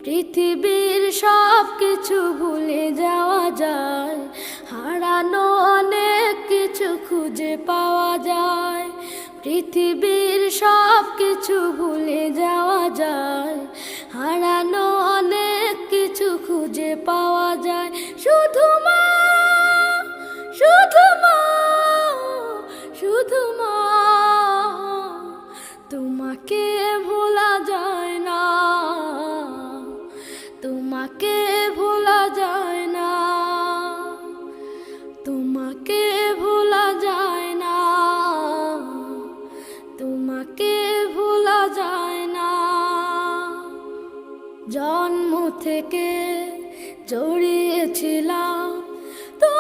পৃথিবীর সব কিছু ভুলে যাওয়া যায়, হারানো অনেক কিছু খুঁজে পাওয়া যায়। পৃথিবীর সব কিছু ভুলে যাওয়া যায়, হারানো অনেক কিছু খুঁজে পাওয়া যায়। শুধু মা, শুধু মা, শুধু মা, তোমাকে ভোলা যায় না, তোমাকে ভোলা যায় না, তোমাকে ভোলা যায় না, তোমাকে ভোলা যায় না। জন্ম থেকে জড়িয়েছিলাম তো